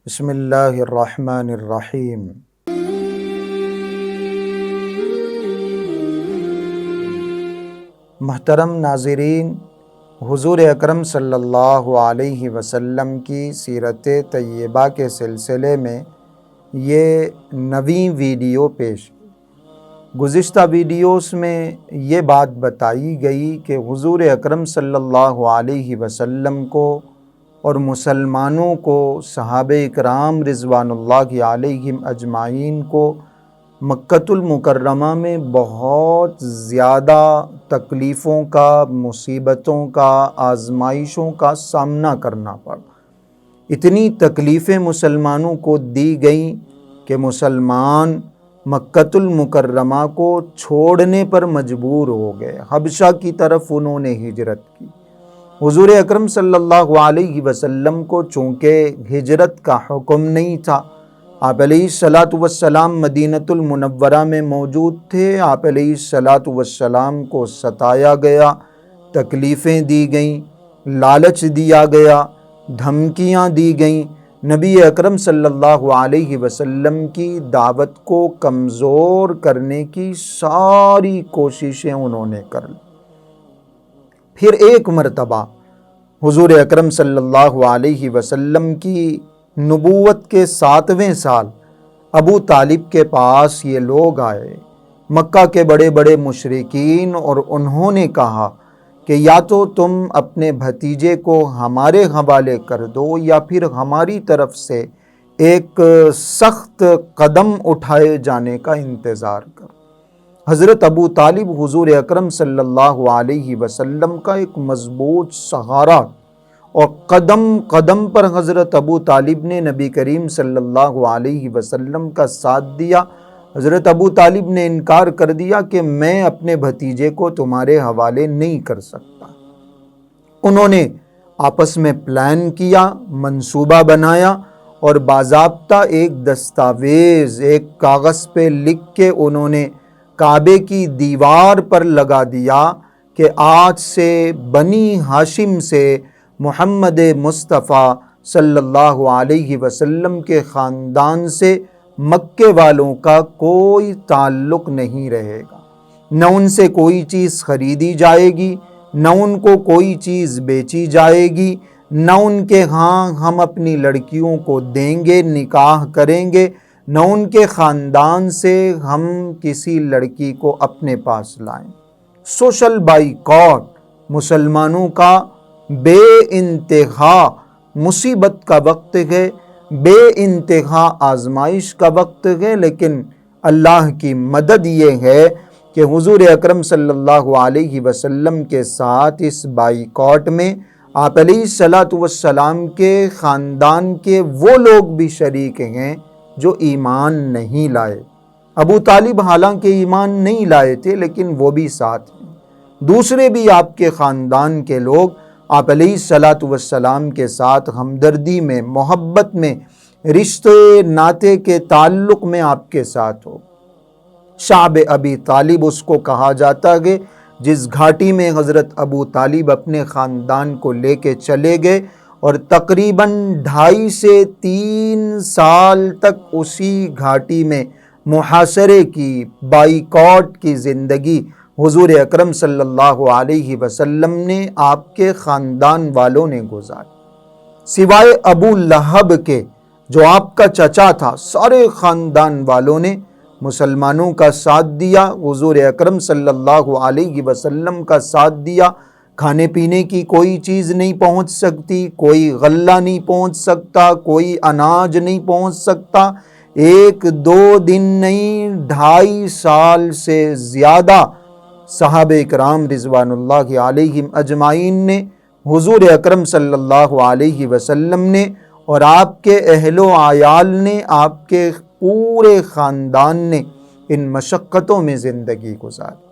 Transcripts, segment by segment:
بسم اللہ الرحمن الرحیم۔ محترم ناظرین، حضور اکرم صلی اللہ علیہ وسلم کی سیرت طیبہ کے سلسلے میں یہ نویں ویڈیو پیش کی۔ گزشتہ ویڈیوز میں یہ بات بتائی گئی کہ حضور اکرم صلی اللہ علیہ وسلم کو اور مسلمانوں کو، صحابہ اکرام رضوان اللہ علیہم اجمعین کو مکۃ المکرمہ میں بہت زیادہ تکلیفوں کا، مصیبتوں کا، آزمائشوں کا سامنا کرنا پڑا۔ اتنی تکلیفیں مسلمانوں کو دی گئیں کہ مسلمان مکۃ المکرمہ کو چھوڑنے پر مجبور ہو گئے۔ حبشہ کی طرف انہوں نے ہجرت کی۔ حضور اکرم صلی اللہ علیہ وسلم کو چونکہ ہجرت کا حکم نہیں تھا، آپ علیہ الصلاۃ والسلام مدینۃ المنورہ میں موجود تھے۔ آپ علیہ الصلاۃ والسلام کو ستایا گیا، تکلیفیں دی گئیں، لالچ دیا گیا، دھمکیاں دی گئیں۔ نبی اکرم صلی اللہ علیہ وسلم کی دعوت کو کمزور کرنے کی ساری کوششیں انہوں نے کر لی۔ پھر ایک مرتبہ حضور اکرم صلی اللہ علیہ وسلم کی نبوت کے 7ویں سال ابو طالب کے پاس یہ لوگ آئے، مکہ کے بڑے بڑے مشرکین، اور انہوں نے کہا کہ یا تو تم اپنے بھتیجے کو ہمارے حوالے کر دو یا پھر ہماری طرف سے ایک سخت قدم اٹھائے جانے کا انتظار کرو۔ حضرت ابو طالب حضور اکرم صلی اللہ علیہ وسلم کا ایک مضبوط سہارا، اور قدم قدم پر حضرت ابو طالب نے نبی کریم صلی اللہ علیہ وسلم کا ساتھ دیا۔ حضرت ابو طالب نے انکار کر دیا کہ میں اپنے بھتیجے کو تمہارے حوالے نہیں کر سکتا۔ انہوں نے آپس میں پلان کیا، منصوبہ بنایا، اور باضابطہ ایک دستاویز ایک کاغذ پہ لکھ کے انہوں نے کعبے کی دیوار پر لگا دیا کہ آج سے بنی ہاشم سے، محمد مصطفیٰ صلی اللہ علیہ وسلم کے خاندان سے مکے والوں کا کوئی تعلق نہیں رہے گا۔ نہ ان سے کوئی چیز خریدی جائے گی، نہ ان کو کوئی چیز بیچی جائے گی، نہ ان کے ہاں ہم اپنی لڑکیوں کو دیں گے، نکاح کریں گے، نہ ان کے خاندان سے ہم کسی لڑکی کو اپنے پاس لائیں۔ سوشل بائیکاٹ مسلمانوں کا بے انتہا مصیبت کا وقت ہے، بے انتہا آزمائش کا وقت ہے، لیکن اللہ کی مدد یہ ہے کہ حضور اکرم صلی اللہ علیہ وسلم کے ساتھ اس بائیکاٹ میں آپ علیہ الصلاۃ والسلام کے خاندان کے وہ لوگ بھی شریک ہیں جو ایمان نہیں لائے۔ ابو طالب حالانکہ ایمان نہیں لائے تھے، لیکن وہ بھی ساتھ ہیں۔ دوسرے بھی آپ کے خاندان کے لوگ آپ علیہ الصلاۃ والسلام کے ساتھ ہمدردی میں، محبت میں، رشتے ناطے کے تعلق میں آپ کے ساتھ ہو۔ شعب ابی طالب اس کو کہا جاتا ہے جس گھاٹی میں حضرت ابو طالب اپنے خاندان کو لے کے چلے گئے، اور تقریباً 2.5 سے 3 سال تک اسی گھاٹی میں محاصرے کی، بائیکاٹ کی زندگی حضور اکرم صلی اللہ علیہ وسلم نے، آپ کے خاندان والوں نے گزاری۔ سوائے ابو لہب کے جو آپ کا چچا تھا، سارے خاندان والوں نے مسلمانوں کا ساتھ دیا، حضور اکرم صلی اللہ علیہ وسلم کا ساتھ دیا۔ کھانے پینے کی کوئی چیز نہیں پہنچ سکتی، کوئی غلہ نہیں پہنچ سکتا، کوئی اناج نہیں پہنچ سکتا۔ 1-2 دن نہیں، 2.5 سال سے زیادہ صحابہ اکرام رضوان اللہ علیہم اجمعین نے، حضور اکرم صلی اللہ علیہ وسلم نے، اور آپ کے اہل و عیال نے، آپ کے پورے خاندان نے ان مشقتوں میں زندگی گزاری۔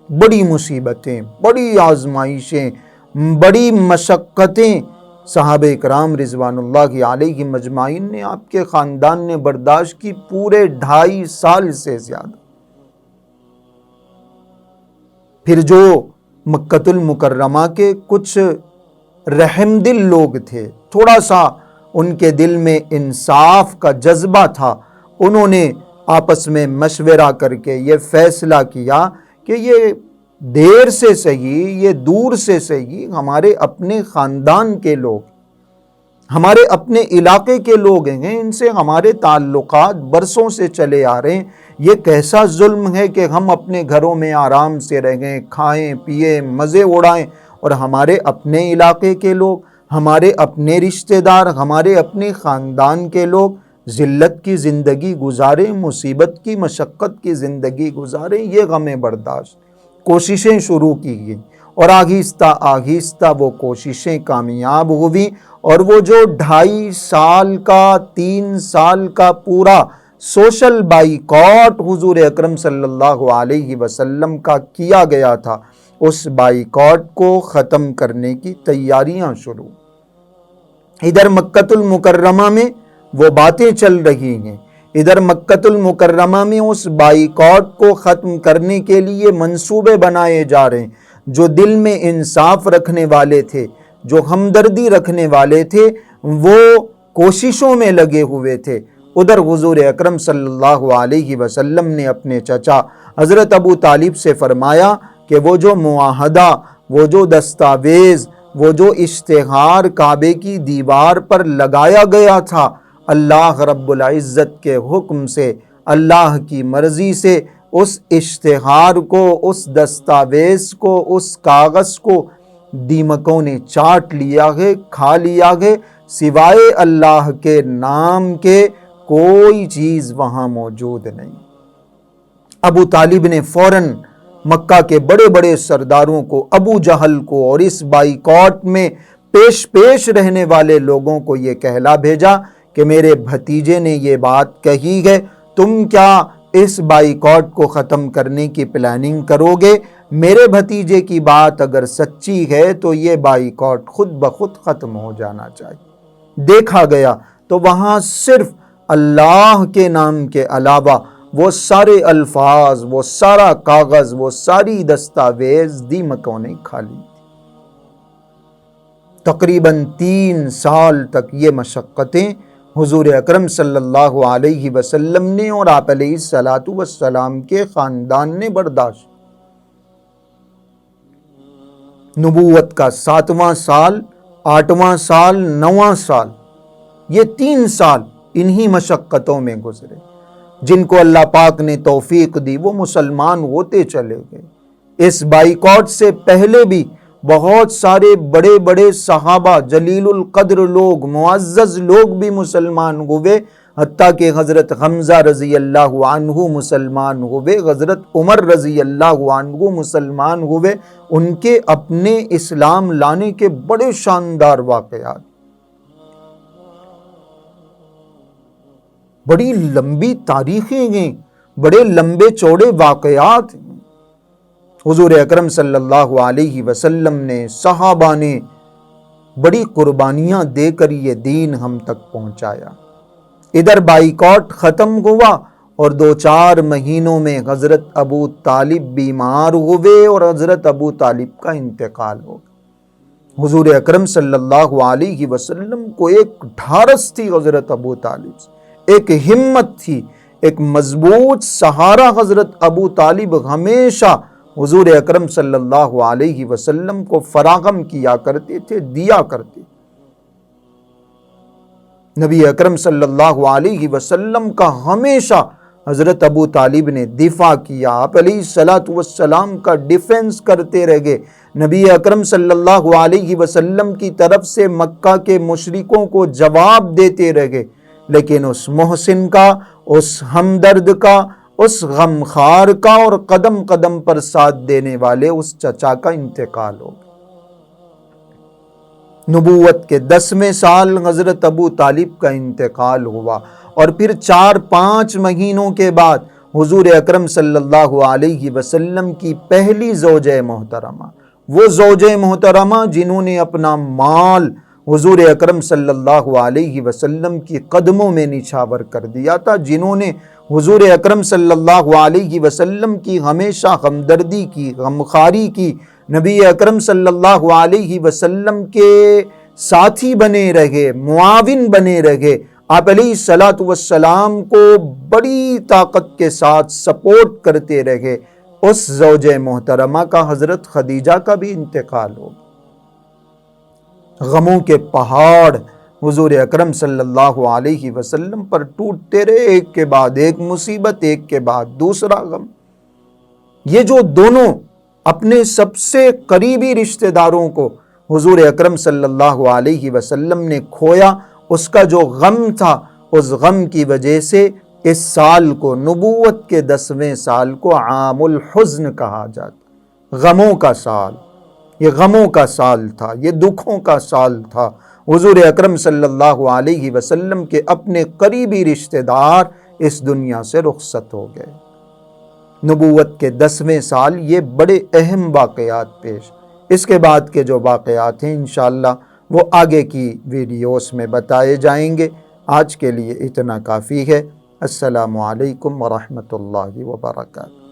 بڑی مصیبتیں، بڑی آزمائشیں، بڑی مشقتیں صحابہ اکرام رضوان اللہ علیہم اجمعین نے، آپ کے خاندان نے برداشت کی، پورے 2.5 سال سے زیادہ۔ پھر جو مکۃ المکرمہ کے کچھ رحم دل لوگ تھے، تھوڑا سا ان کے دل میں انصاف کا جذبہ تھا، انہوں نے آپس میں مشورہ کر کے یہ فیصلہ کیا کہ یہ دیر سے صحیح، یہ دور سے صحیح، ہمارے اپنے خاندان کے لوگ، ہمارے اپنے علاقے کے لوگ ہیں، ان سے ہمارے تعلقات برسوں سے چلے آ رہے ہیں، یہ کیسا ظلم ہے کہ ہم اپنے گھروں میں آرام سے رہیں، کھائیں پیئیں، مزے اڑائیں، اور ہمارے اپنے علاقے کے لوگ، ہمارے اپنے رشتہ دار، ہمارے اپنے خاندان کے لوگ ذلت کی زندگی گزاریں، مصیبت کی مشقت کی زندگی گزاریں۔ یہ غم برداشت، کوششیں شروع کی گئیں اور آہستہ آہستہ وہ کوششیں کامیاب ہوئیں، اور وہ جو 2.5 سال کا 3 سال کا پورا سوشل بائیکاٹ حضور اکرم صلی اللہ علیہ وسلم کا کیا گیا تھا، اس بائیکاٹ کو ختم کرنے کی تیاریاں شروع۔ ادھر مکۃ المکرمہ میں وہ باتیں چل رہی ہیں، ادھر مکۃ المکرمہ میں اس بائیکاٹ کو ختم کرنے کے لیے منصوبے بنائے جا رہے ہیں۔ جو دل میں انصاف رکھنے والے تھے، جو ہمدردی رکھنے والے تھے، وہ کوششوں میں لگے ہوئے تھے۔ ادھر حضور اکرم صلی اللہ علیہ وسلم نے اپنے چچا حضرت ابو طالب سے فرمایا کہ وہ جو معاہدہ، وہ جو دستاویز، وہ جو اشتہار کعبے کی دیوار پر لگایا گیا تھا، اللہ رب العزت کے حکم سے، اللہ کی مرضی سے، اس اشتہار کو، اس دستاویز کو، اس کاغذ کو دیمکوں نے چاٹ لیا ہے، کھا لیا ہے، سوائے اللہ کے نام کے کوئی چیز وہاں موجود نہیں۔ ابو طالب نے فوراً مکہ کے بڑے بڑے سرداروں کو، ابو جہل کو اور اس بائیکاٹ میں پیش رہنے والے لوگوں کو یہ کہلا بھیجا کہ میرے بھتیجے نے یہ بات کہی ہے، تم کیا اس بائیکاٹ کو ختم کرنے کی پلاننگ کرو گے؟ میرے بھتیجے کی بات اگر سچی ہے تو یہ بائیکاٹ خود بخود ختم ہو جانا چاہیے۔ دیکھا گیا تو وہاں صرف اللہ کے نام کے علاوہ وہ سارے الفاظ، وہ سارا کاغذ، وہ ساری دستاویز دیمکوں نے کھا لی۔ تقریباً 3 سال تک یہ مشقتیں حضور اکرم صلی اللہ علیہ وسلم نے اور آپ علیہ الصلاۃ والسلام کے خاندان نے برداشت۔ نبوت کا 7واں سال، 8واں سال، 9واں سال، یہ 3 سال انہی مشقتوں میں گزرے۔ جن کو اللہ پاک نے توفیق دی وہ مسلمان ہوتے چلے گئے۔ اس بائیکاٹ سے پہلے بھی بہت سارے بڑے بڑے صحابہ، جلیل القدر لوگ، معزز لوگ بھی مسلمان ہوئے، حتیٰ کہ حضرت حمزہ رضی اللہ عنہ مسلمان ہوئے، حضرت عمر رضی اللہ عنہ مسلمان ہوئے۔ ان کے اپنے اسلام لانے کے بڑے شاندار واقعات، بڑی لمبی تاریخیں ہیں، بڑے لمبے چوڑے واقعات ہیں۔ حضور اکرم صلی اللہ علیہ وسلم نے، صحابہ نے بڑی قربانیاں دے کر یہ دین ہم تک پہنچایا۔ ادھر بائیکاٹ ختم ہوا اور 2-4 مہینوں میں حضرت ابو طالب بیمار ہوئے اور حضرت ابو طالب کا انتقال ہو گیا۔ حضور اکرم صلی اللہ علیہ وسلم کو ایک ڈھارس تھی حضرت ابو طالب سے، ایک ہمت تھی، ایک مضبوط سہارا حضرت ابو طالب ہمیشہ حضور اکرم صلی اللہ علیہ وسلم کو فراہم کیا کرتے تھے، دیا کرتے۔ نبی اکرم صلی اللہ علیہ وسلم کا ہمیشہ حضرت ابو طالب نے دفاع کیا، آپ علیہ الصلاۃ والسلام کا ڈیفنس کرتے رہے۔ نبی اکرم صلی اللہ علیہ وسلم کی طرف سے مکہ کے مشرکوں کو جواب دیتے رہے، لیکن اس محسن کا، اس ہمدرد کا، اس غمخوار کا اور قدم قدم پر ساتھ دینے والے اس چچا کا انتقال ہو گیا۔ نبوت کے 10ویں سال حضرت ابو طالب کا انتقال ہوا، اور پھر 4-5 مہینوں کے بعد حضور اکرم صلی اللہ علیہ وسلم کی پہلی زوجہ محترمہ، وہ زوجہ محترمہ جنہوں نے اپنا مال حضور اکرم صلی اللہ علیہ وسلم کی قدموں میں نچھاور کر دیا تھا، جنہوں نے حضور اکرم صلی اللہ علیہ وسلم کی ہمیشہ ہمدردی کی، غمخواری کی، نبی اکرم صلی اللہ علیہ وسلم کے ساتھی بنے رہے، معاون بنے رہے، آپ علیہ الصلاۃ والسلام کو بڑی طاقت کے ساتھ سپورٹ کرتے رہے، اس زوج محترمہ کا حضرت خدیجہ کا بھی انتقال ہو گیا۔ غموں کے پہاڑ حضور اکرم صلی اللہ علیہ وسلم پر ٹوٹتے رہے، ایک کے بعد ایک مصیبت، ایک کے بعد دوسرا غم۔ یہ جو دونوں اپنے سب سے قریبی رشتہ داروں کو حضور اکرم صلی اللہ علیہ وسلم نے کھویا، اس کا جو غم تھا، اس غم کی وجہ سے اس سال کو، نبوت کے 10ویں سال کو عام الحزن کہا جاتا، غموں کا سال۔ یہ غموں کا سال تھا، یہ دکھوں کا سال تھا۔ حضور اکرم صلی اللہ علیہ وسلم کے اپنے قریبی رشتہ دار اس دنیا سے رخصت ہو گئے۔ نبوت کے 10ویں سال یہ بڑے اہم واقعات پیش۔ اس کے بعد کے جو واقعات ہیں انشاءاللہ وہ آگے کی ویڈیوز میں بتائے جائیں گے۔ آج کے لیے اتنا کافی ہے۔ السلام علیکم ورحمۃ اللہ وبرکاتہ۔